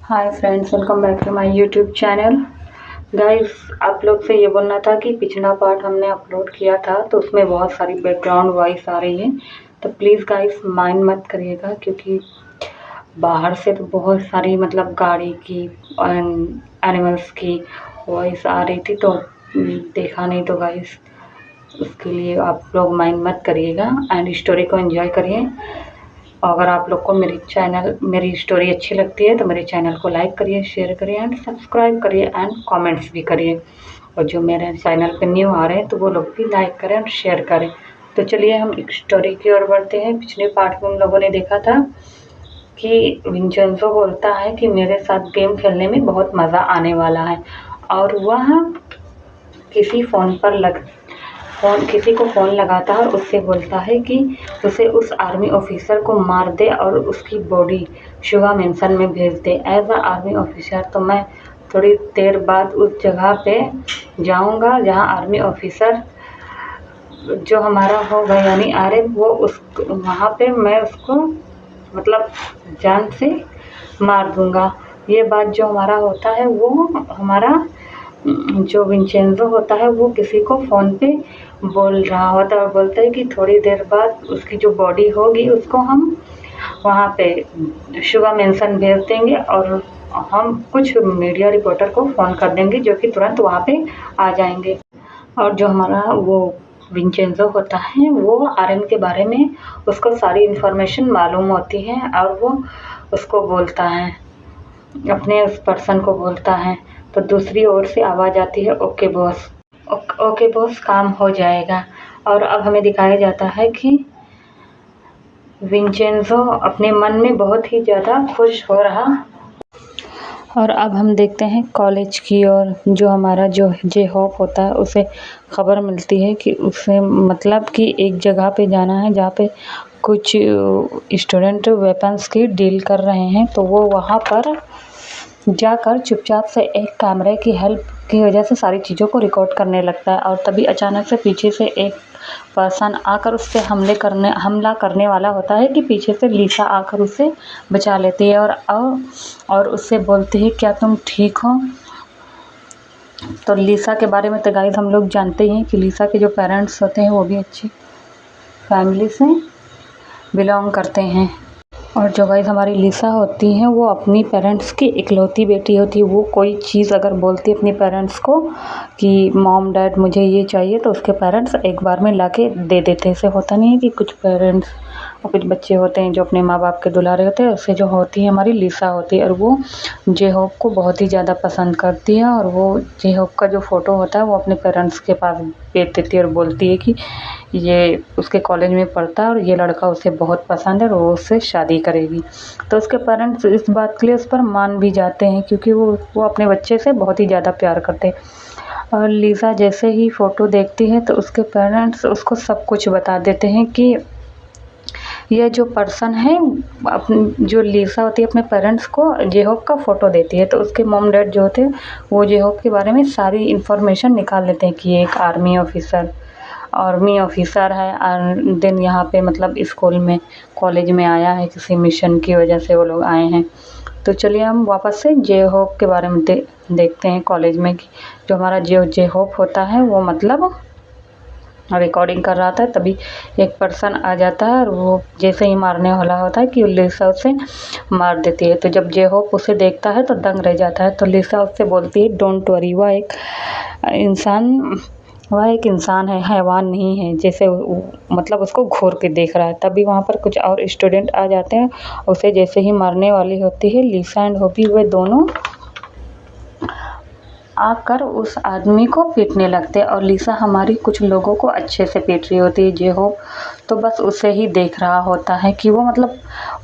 Hi friends, welcome back to my YouTube channel. Guys, आप लोग से ये बोलना था कि पिछला पार्ट हमने अपलोड किया था तो उसमें बहुत सारी बैकग्राउंड वॉइस आ रही है, तो प्लीज़ गाइस माइंड मत करिएगा, क्योंकि बाहर से तो बहुत सारी मतलब गाड़ी की एंड एनिमल्स की वॉइस आ रही थी, तो देखा नहीं। तो गाइस उसके लिए आप लोग माइंड मत करिएगा एंड स्टोरी को एंजॉय करिए। अगर आप लोग को मेरी स्टोरी अच्छी लगती है तो मेरे चैनल को लाइक करिए, शेयर करिए एंड सब्सक्राइब करिए एंड कमेंट्स भी करिए। और जो मेरे चैनल पे न्यू आ रहे हैं तो वो लोग भी लाइक करें और शेयर करें। तो चलिए हम एक स्टोरी की ओर बढ़ते हैं। पिछले पार्ट में हम लोगों ने देखा था कि विंचेंजो बोलता है कि मेरे साथ गेम खेलने में बहुत मज़ा आने वाला है, और वह किसी किसी को फ़ोन लगाता है और उससे बोलता है कि उसे उस आर्मी ऑफिसर को मार दे और उसकी बॉडी शुगा मेंशन में भेज दे। एज अ आर्मी ऑफिसर तो मैं थोड़ी देर बाद उस जगह पे जाऊंगा जहां आर्मी ऑफिसर जो हमारा होगा यानी आरएफ, वो उस वहाँ पे मैं उसको मतलब जान से मार दूंगा। ये बात जो हमारा होता है वो हमारा जो विंचेंजो होता है वो किसी को फ़ोन पे बोल रहा होता है और बोलता है कि थोड़ी देर बाद उसकी जो बॉडी होगी उसको हम वहाँ पे शुगा मेंशन भेज देंगे और हम कुछ मीडिया रिपोर्टर को फ़ोन कर देंगे जो कि तुरंत वहाँ पे आ जाएंगे। और जो हमारा वो विंचेंजो होता है वो आरएम के बारे में उसको सारी इन्फॉर्मेशन मालूम होती है और वो उसको बोलता है, अपने उस पर्सन को बोलता है। तो दूसरी ओर से आवाज़ आती है, ओके बॉस, ओके बॉस, काम हो जाएगा। और अब हमें दिखाया जाता है कि विंचेंजो अपने मन में बहुत ही ज़्यादा खुश हो रहा। और अब हम देखते हैं कॉलेज की, और जो हमारा जो जे होप होता है उसे खबर मिलती है कि उसे मतलब कि एक जगह पे जाना है जहाँ पे कुछ स्टूडेंट वेपन्स की डील कर रहे हैं। तो वो वहाँ पर जाकर चुपचाप से एक कैमरे की हेल्प की वजह से सारी चीज़ों को रिकॉर्ड करने लगता है। और तभी अचानक से पीछे से एक पर्सन आकर उससे हमला करने वाला होता है कि पीछे से लिसा आकर उसे बचा लेती है और उससे बोलती है, क्या तुम ठीक हो? तो लिसा के बारे में तो गाइस हम लोग जानते हैं कि लिसा के जो पेरेंट्स होते हैं वो भी अच्छी फैमिली से बिलोंग करते हैं। और जो गाइस हमारी लिसा होती हैं वो अपनी पेरेंट्स की इकलौती बेटी होती है। वो कोई चीज़ अगर बोलती है अपने पेरेंट्स को कि मॉम डैड मुझे ये चाहिए, तो उसके पेरेंट्स एक बार में लाके दे देते हैं। ऐसे होता नहीं है कि कुछ पेरेंट्स और कुछ बच्चे होते हैं जो अपने माँ बाप के दुलारे होते हैं। उससे जो होती है हमारी लिसा होती है, और वो जे होप को बहुत ही ज़्यादा पसंद करती है। और वो जे होप का जो फ़ोटो होता है वो अपने पेरेंट्स के पास भेज देती है और बोलती है कि ये उसके कॉलेज में पढ़ता है और ये लड़का उसे बहुत पसंद है और वो उससे शादी करेगी। तो उसके पेरेंट्स इस बात के लिए उस पर मान भी जाते हैं, क्योंकि वो अपने बच्चे से बहुत ही ज़्यादा प्यार करते हैं। और लिसा जैसे ही फ़ोटो देखती है तो उसके पेरेंट्स उसको सब कुछ बता देते हैं कि यह जो पर्सन है, जो लिसा होती है अपने पेरेंट्स को जे होप का फ़ोटो देती है। तो उसके मॉम डैड जो होते हैं वो जे होप के बारे में सारी इन्फॉर्मेशन निकाल लेते हैं कि ये एक आर्मी ऑफिसर है और देन यहाँ पे मतलब स्कूल में कॉलेज में आया है, किसी मिशन की वजह से वो लोग आए हैं। तो चलिए हम वापस से जे होप के बारे में देखते हैं कॉलेज में कि जो हमारा जे होप होता है वो मतलब रिकॉर्डिंग कर रहा था। तभी एक पर्सन आ जाता है और वो जैसे ही मारने वाला होता है कि लिसा उसे मार देती है। तो जब जे होप उसे देखता है तो दंग रह जाता है। तो लिसा उससे बोलती है, डोंट वरी, वह एक इंसान है, हैवान नहीं है। जैसे मतलब उसको घूर के देख रहा है। तभी वहाँ पर कुछ और स्टूडेंट आ जाते हैं। उसे जैसे ही मारने वाली होती है लिसा एंड होपी, वे दोनों आकर उस आदमी को पीटने लगते हैं। और लिसा हमारी कुछ लोगों को अच्छे से पीट रही होती है। जे हो तो बस उसे ही देख रहा होता है कि वो मतलब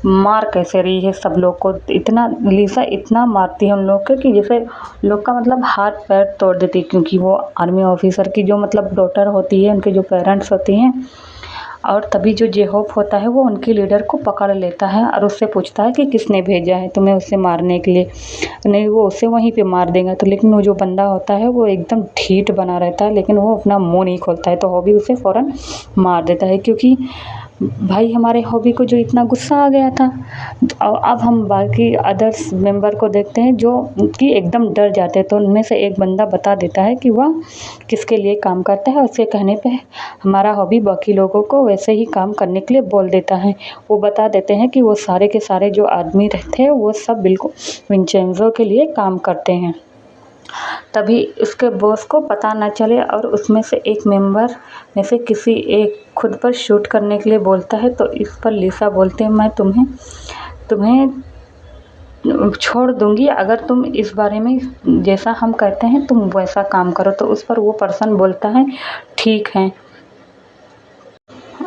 मार कैसे रही है सब लोग को। इतना लिसा इतना मारती है उन लोग को कि जैसे लोग का मतलब हाथ पैर तोड़ देती है, क्योंकि वो आर्मी ऑफिसर की जो मतलब डॉटर होती है, उनके जो पेरेंट्स होती हैं। और तभी जो जे होप होता है वो उनके लीडर को पकड़ लेता है और उससे पूछता है कि किसने भेजा है तुम्हें उसे मारने के लिए। नहीं, वो उसे वहीं पे मार देगा। तो लेकिन वो जो बंदा होता है वो एकदम ढीठ बना रहता है, लेकिन वो अपना मुंह नहीं खोलता है। तो वो भी उसे फ़ौरन मार देता है, क्योंकि भाई हमारे हॉबी को जो इतना गुस्सा आ गया था। और अब हम बाकी अदर्स मेंबर को देखते हैं जो कि एकदम डर जाते हैं, तो उनमें से एक बंदा बता देता है कि वह किसके लिए काम करता है। उसके कहने पे हमारा हॉबी बाकी लोगों को वैसे ही काम करने के लिए बोल देता है। वो बता देते हैं कि वो सारे के सारे जो आदमी रहते हैं वो सब बिल्कुल विंचेंजो के लिए काम करते हैं। तभी उसके बॉस को पता न चले और उसमें से एक मेंबर में से किसी एक खुद पर शूट करने के लिए बोलता है। तो इस पर लिसा बोलते हैं, मैं तुम्हें छोड़ दूंगी अगर तुम इस बारे में जैसा हम कहते हैं तुम वैसा काम करो। तो उस पर वो पर्सन बोलता है ठीक है।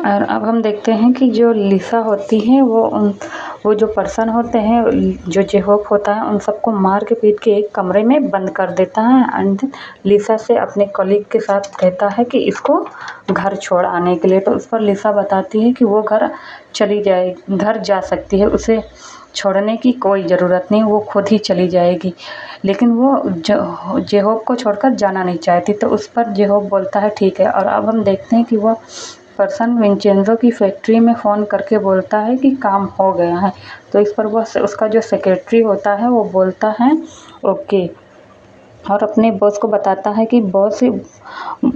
और अब हम देखते हैं कि जो लिसा होती है वो जो पर्सन होते हैं जो जेहोप होता है उन सबको मार के पीट के एक कमरे में बंद कर देता है। एंड लिसा से अपने कलीग के साथ कहता है कि इसको घर छोड़ आने के लिए। तो उस पर लिसा बताती है कि वो घर जा सकती है, उसे छोड़ने की कोई ज़रूरत नहीं, वो खुद ही चली जाएगी। लेकिन वो जेहोप को छोड़कर जाना नहीं चाहती। तो उस पर जेहोप बोलता है ठीक है। और अब हम देखते हैं कि वह पर्सन विंचेंजो की फैक्ट्री में फ़ोन करके बोलता है कि काम हो गया है। तो इस पर वह उसका जो सेक्रेटरी होता है वो बोलता है ओके, और अपने बॉस को बताता है कि बॉस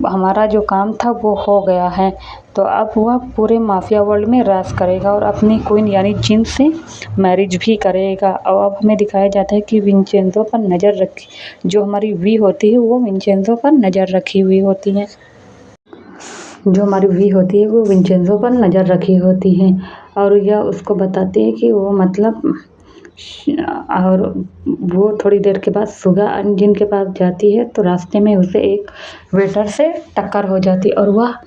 हमारा जो काम था वो हो गया है। तो अब वह पूरे माफिया वर्ल्ड में राज करेगा और अपनी क्वीन यानी जिन से मैरिज भी करेगा। और अब हमें दिखाया जाता है कि विंचेंजो पर नज़र रखी, जो हमारी वी होती है वो विंचेंजो पर नज़र रखी हुई होती है। जो हमारी वी होती है वो विंचेंजो पर नज़र रखी होती है। और यह उसको बताती है कि वो मतलब और वो थोड़ी देर के बाद सुगा जिन के पास जाती है। तो रास्ते में उसे एक वेटर से टक्कर हो जाती है और वह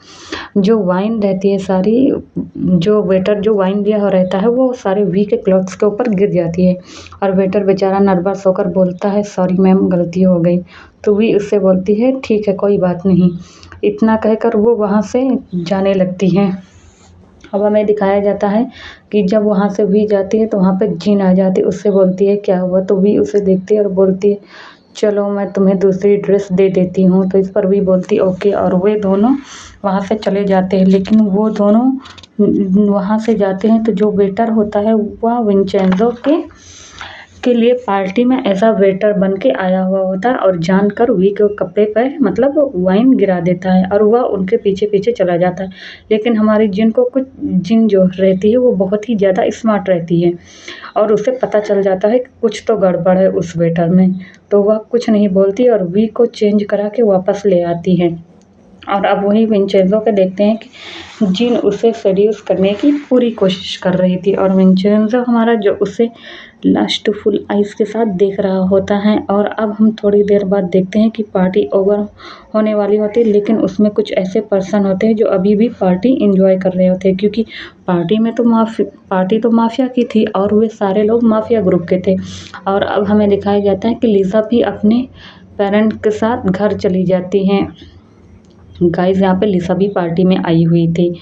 जो वाइन रहती है सारी, जो वेटर जो वाइन दिया हो रहता है वो सारे वी के क्लॉथ्स के ऊपर गिर जाती है। और वेटर बेचारा नर्वस होकर बोलता है सॉरी मैम, गलती हो गई। तो वी उससे बोलती है ठीक है कोई बात नहीं। इतना कहकर वो वहाँ से जाने लगती हैं। अब हमें दिखाया जाता है कि जब वहाँ से वी जाती है तो वहाँ पे जिन आ जाती है, उससे बोलती है क्या हुआ। तो वी उसे देखती है और बोलती है चलो मैं तुम्हें दूसरी ड्रेस दे देती हूँ। तो इस पर वी बोलती है ओके, और वे दोनों वहाँ से चले जाते हैं। लेकिन वो दोनों वहाँ से जाते हैं तो जो वेटर होता है वह विंचेंजो के लिए पार्टी में ऐसा वेटर बन के आया हुआ होता है और जानकर वी के कपड़े पर मतलब वाइन गिरा देता है और वह उनके पीछे पीछे चला जाता है। लेकिन हमारी जिन जो रहती है वो बहुत ही ज़्यादा स्मार्ट रहती है और उसे पता चल जाता है कि कुछ तो गड़बड़ है उस वेटर में। तो वह कुछ नहीं बोलती और वी को चेंज करा के वापस ले आती है। और अब वही विंचेंजो के देखते हैं कि जिन उसे सेड्यूस करने की पूरी कोशिश कर रही थी और विंचेंजो हमारा जो उसे लस्टफुल आइज़ के साथ देख रहा होता है। और अब हम थोड़ी देर बाद देखते हैं कि पार्टी ओवर होने वाली होती है, लेकिन उसमें कुछ ऐसे पर्सन होते हैं जो अभी भी पार्टी एंजॉय कर रहे होते हैं, क्योंकि पार्टी तो माफिया की थी और वे सारे लोग माफिया ग्रुप के थे। और अब हमें दिखाया जाता है कि लिसा भी अपने पेरेंट के साथ घर चली जाती हैं। गाइस यहाँ पे लिसा भी पार्टी में आई हुई थी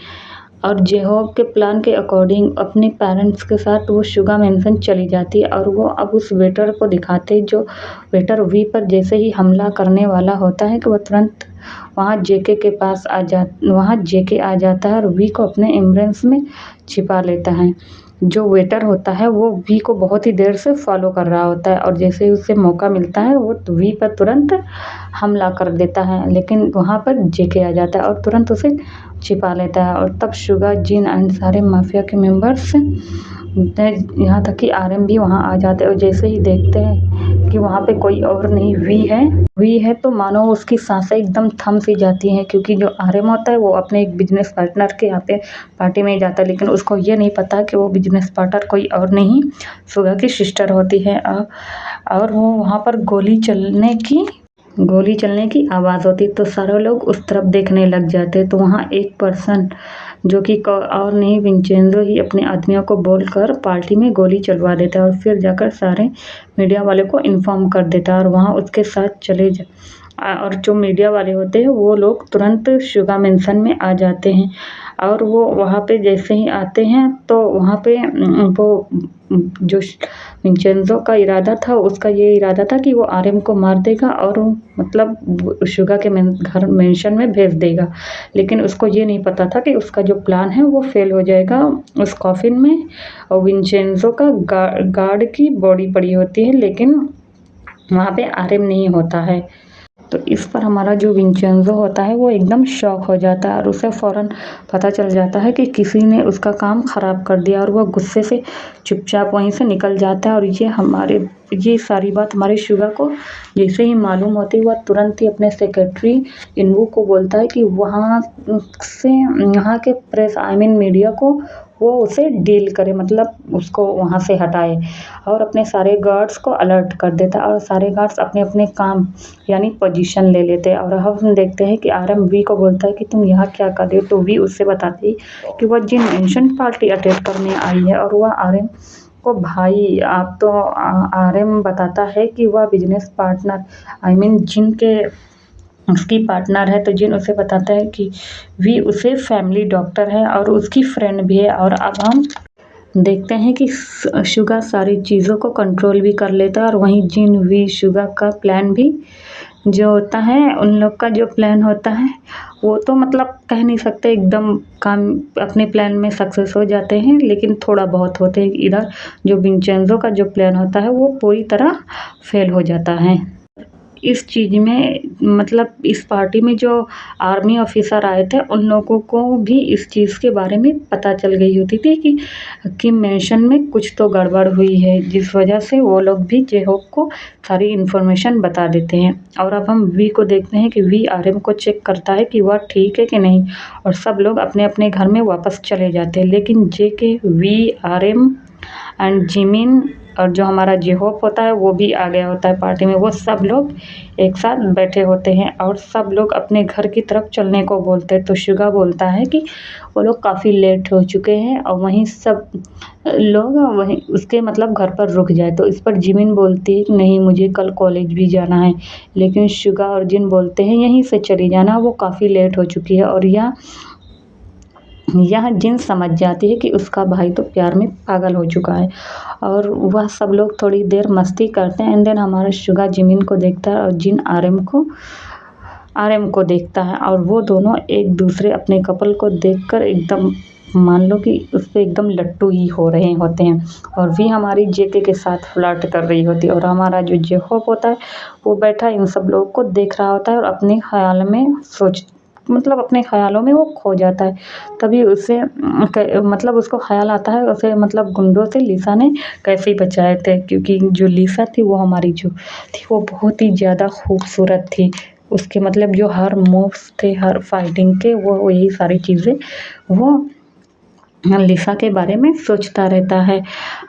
और जेहोब के प्लान के अकॉर्डिंग अपने पेरेंट्स के साथ वो शुगा मेंशन चली जाती है। और वो अब उस वेटर को दिखाते जो वेटर वी पर जैसे ही हमला करने वाला होता है कि वह तुरंत वहाँ जेके आ जाता है और वी को अपने एम्ब्रेस में छिपा लेता है। जो वेटर होता है वो वी को बहुत ही देर से फॉलो कर रहा होता है और जैसे ही उसे मौका मिलता है वो वी पर तुरंत हमला कर देता है। लेकिन वहाँ पर जेके आ जाता है और तुरंत उसे छिपा लेता है। और तब शुगा जिन एंड सारे माफिया के मेंबर्स यहाँ तक कि आरएम भी वहाँ आ जाते हैं और जैसे ही देखते हैं कि वहाँ पे कोई और नहीं वी है तो मानो उसकी सांसें एकदम थम सी जाती हैं, क्योंकि जो आरएम होता है वो अपने एक बिजनेस पार्टनर के यहाँ पे पार्टी में जाता है। लेकिन उसको ये नहीं पता कि वो बिजनेस पार्टनर कोई और नहीं शुगा की सिस्टर होती है। और वो वहाँ पर गोली चलने की आवाज़ होती तो सारे लोग उस तरफ देखने लग जाते। तो वहाँ एक पर्सन जो कि और नहीं विंचेंजो ही अपने आदमियों को बोलकर पार्टी में गोली चलवा देता है और फिर जाकर सारे मीडिया वाले को इन्फॉर्म कर देता है और वहाँ उसके साथ और जो मीडिया वाले होते हैं वो लोग तुरंत शुगा मेंशन में आ जाते हैं और वो वहाँ पे जैसे ही आते हैं तो वहाँ पे वो जो विंचेंज़ो का इरादा था, उसका ये इरादा था कि वो आर्यन को मार देगा और मतलब शुगा के घर मेंशन में भेज देगा। लेकिन उसको ये नहीं पता था कि उसका जो प्लान है वो फेल हो जाएगा उस कॉफ़िन में और विंचेंज़ो का गार्ड की बॉडी पड़ी होती है, लेकिन वहाँ पे आर्यन नहीं होता है। तो इस पर हमारा जो विंचेंज़ो होता है वो एकदम शॉक हो जाता है और उसे फ़ौरन पता चल जाता है कि किसी ने उसका काम ख़राब कर दिया और वह गुस्से से चुपचाप वहीं से निकल जाता है। और ये सारी बात हमारे शुगा को जैसे ही मालूम होती है, वह तुरंत ही अपने सेक्रेटरी इन्वू को बोलता है कि वहाँ से यहाँ के प्रेस मीडिया को वो उसे डील करे, मतलब उसको वहाँ से हटाए और अपने सारे गार्ड्स को अलर्ट कर देता है और सारे गार्ड्स अपने-अपने काम यानी पोजीशन ले लेते हैं। और अब हम देखते हैं कि आरएम वी को बोलता है कि तुम यहाँ क्या कर रहे हो? तो वी उससे बताती है कि वह जिन मेंशन पार्टी अटेंड करने आई है और वह आरएम को भाई आप तो आरएम बताता है कि वह बिजनेस पार्टनर जिन के उसकी पार्टनर है, तो जिन उसे बताता है कि वी उसे फैमिली डॉक्टर है और उसकी फ्रेंड भी है। और अब हम देखते हैं कि शुगा सारी चीज़ों को कंट्रोल भी कर लेता है और वहीं जिन वी शुगा का प्लान भी जो होता है, उन लोग का जो प्लान होता है वो तो मतलब कह नहीं सकते एकदम काम अपने प्लान में सक्सेस हो जाते हैं, लेकिन थोड़ा बहुत होते हैं। इधर जो विंचेंज़ो का जो प्लान होता है वो पूरी तरह फेल हो जाता है। इस चीज़ में मतलब इस पार्टी में जो आर्मी ऑफिसर आए थे उन लोगों को भी इस चीज़ के बारे में पता चल गई होती थी कि मेंशन में कुछ तो गड़बड़ हुई है, जिस वजह से वो लोग भी जे-होप को सारी इन्फॉर्मेशन बता देते हैं। और अब हम वी को देखते हैं कि वी आरएम को चेक करता है कि वह ठीक है कि नहीं और सब लोग अपने-अपने घर में वापस चले जाते हैं। लेकिन जेके, वी, आरएम एंड जिमिन और जो हमारा जे-होप होता है वो भी आ गया होता है पार्टी में। वो सब लोग एक साथ बैठे होते हैं और सब लोग अपने घर की तरफ चलने को बोलते हैं। तो शुगा बोलता है कि वो लोग काफ़ी लेट हो चुके हैं और वहीं सब लोग वहीं उसके मतलब घर पर रुक जाए। तो इस पर जिमिन बोलती है कि नहीं, मुझे कल कॉलेज भी जाना है। लेकिन शुगा और जिन बोलते हैं यहीं से चली जाना, वो काफ़ी लेट हो चुकी है। और यह जिन समझ जाती है कि उसका भाई तो प्यार में पागल हो चुका है और वह सब लोग थोड़ी देर मस्ती करते हैं। एंड देन हमारा शुगा जिमिन को देखता है और जिन आरएम को देखता है और वो दोनों एक दूसरे अपने कपल को देखकर एकदम मान लो कि उस पर एकदम लट्टू ही हो रहे होते हैं। और भी हमारी जेके के साथ फ्लर्ट कर रही होती है और हमारा जो जे-होप होता है वो बैठा इन सब लोगों को देख रहा होता है और अपने ख़्यालों में वो खो जाता है। तभी उसे मतलब उसको ख़्याल आता है उसे मतलब गुंडों से लिसा ने कैसे बचाए थे, क्योंकि जो लिसा थी वो हमारी जो थी वो बहुत ही ज़्यादा खूबसूरत थी। उसके मतलब जो हर मूव्स थे, हर फाइटिंग के, वो यही सारी चीज़ें वो लिसा के बारे में सोचता रहता है।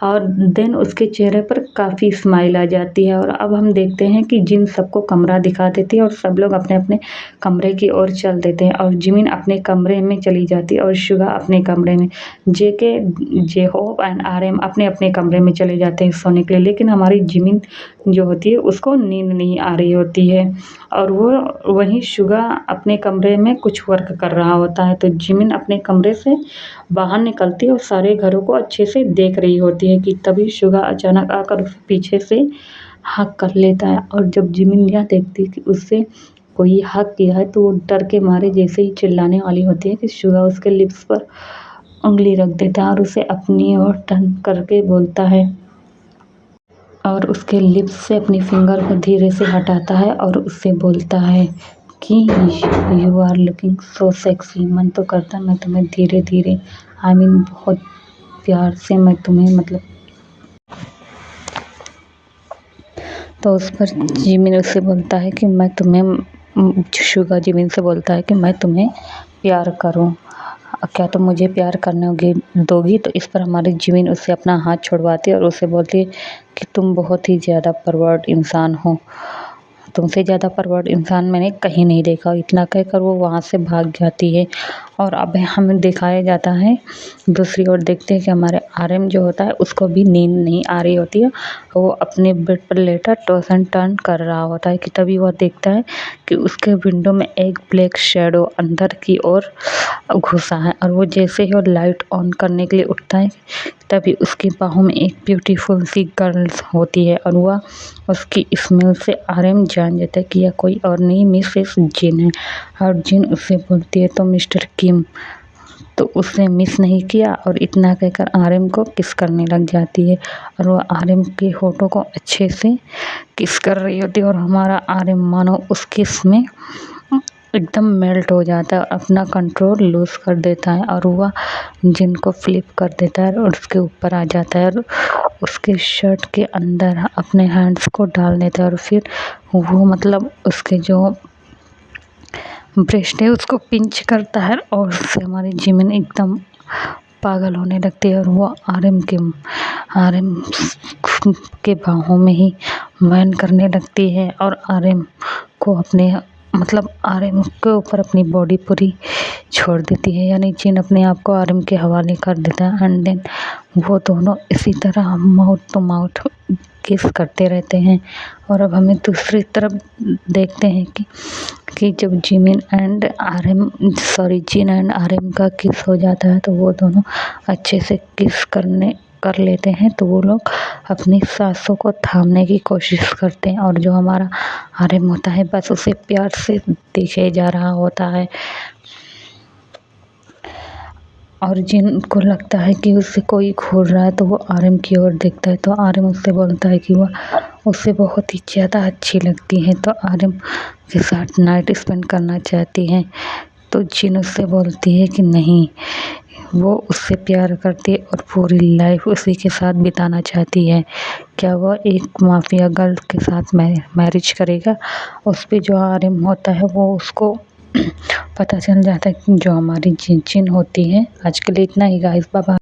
और देन उसके चेहरे पर काफ़ी स्माइल आ जाती है। और अब हम देखते हैं कि जिन सबको कमरा दिखा देती है और सब लोग अपने-अपने कमरे की ओर चल देते हैं और जिमिन अपने कमरे में चली जाती है और शुगा अपने कमरे में। जेके, जे-होप एंड आरएम अपने-अपने कमरे में चले जाते हैं सोने के लिए। लेकिन हमारी जिमिन जो होती है उसको नींद नहीं आ रही होती है और वो वहीं शुगा अपने कमरे में कुछ वर्क कर रहा होता है। तो जिमिन अपने कमरे से बाहर निकलती है और सारे घरों को अच्छे से देख रही होती है कि तभी शुगा अचानक आकर उसे पीछे से हग कर लेता है। और जब जिमिन यह देखती है कि उससे कोई हग किया है तो वो डर के मारे जैसे ही चिल्लाने वाली होती है कि शुगा उसके लिप्स पर उंगली रख देता है और उसे अपनी ओर टर्न करके बोलता है और उसके लिप्स से अपनी फिंगर को धीरे से हटाता है और उससे बोलता है कि you are looking so sexy. मन तो करता मैं तुम्हें धीरे धीरे बहुत प्यार से मैं तुम्हें मतलब। तो उस पर जिमिन उससे बोलता है कि मैं तुम्हें शुगा जिमिन से बोलता है कि मैं तुम्हें प्यार करूं, क्या तुम मुझे प्यार करने दोगी? तो इस पर हमारी जिमिन उससे अपना हाथ छुड़वाती है और उसे बोलती है कि तुम बहुत ही ज़्यादा परवर्ट इंसान हो। तुमसे ज़्यादा परवर्ड इंसान मैंने कहीं नहीं देखा। इतना कहकर वो वहाँ से भाग जाती है। और अब हमें दिखाया जाता है दूसरी ओर, देखते हैं कि हमारे आर्यन जो होता है उसको भी नींद नहीं आ रही होती है। वो अपने बेड पर लेटा टॉस एंड टर्न कर रहा होता है कि तभी वह देखता है कि उसके विंडो में एक ब्लैक शैडो अंदर की ओर घुसा है। और वो जैसे ही वो लाइट ऑन करने के लिए उठता है तभी उसकी बाहों में एक ब्यूटीफुल सी गर्ल्स होती है। और वह उसकी स्मेल से आर्यन जान जाता है कि यह कोई और नहीं मिसेस जिन है। और जिन उससे बोलती है तो मिस्टर किम, तो उसने मिस नहीं किया और इतना कहकर आर्यन को किस करने लग जाती है। और वह आर्यन के होठों को अच्छे से किस कर रही होती है। और हमारा आर्यन मानो उस किस में एकदम मेल्ट हो जाता है, अपना कंट्रोल लूज़ कर देता है और वह जिनको फ्लिप कर देता है और उसके ऊपर आ जाता है और उसके शर्ट के अंदर अपने हैंड्स को डाल देता है। और फिर वो मतलब उसके जो ब्रेस्ट है उसको पिंच करता है और उससे हमारी जिमिन एकदम पागल होने लगती है। और वो आर्यन के बाहों में ही मैन करने लगती है और आर्यन को अपने मतलब आर्यन के ऊपर अपनी बॉडी पूरी छोड़ देती है, यानी जिन अपने आप को आर्यन के हवाले कर देता है। एंड देन वो दोनों इसी तरह माउथ टू माउथ किस करते रहते हैं। और अब हमें दूसरी तरफ देखते हैं कि जब जिन एंड आर्यन का किस हो जाता है तो वो दोनों अच्छे से किस कर लेते हैं। तो वो लोग अपनी सांसों को थामने की कोशिश करते हैं और जो हमारा आर्यन होता है बस उसे प्यार से देखे जा रहा होता है। और जिनको लगता है कि उससे कोई घूर रहा है तो वो आर्यन की ओर देखता है। तो आर्यन उससे बोलता है कि वह उससे बहुत ही ज़्यादा अच्छी लगती है, तो आर्यन के साथ नाइट स्पेंड करना चाहती है। तो जिन उससे बोलती है कि नहीं, वो उससे प्यार करती है और पूरी लाइफ उसी के साथ बिताना चाहती है। क्या वह एक माफिया गर्ल के साथ मैरिज करेगा? उस पर जो आर्यन होता है वो उसको पता चल जाता है कि जो हमारी जिन होती है। आज के लिए इतना ही गाइस, बाय बाय।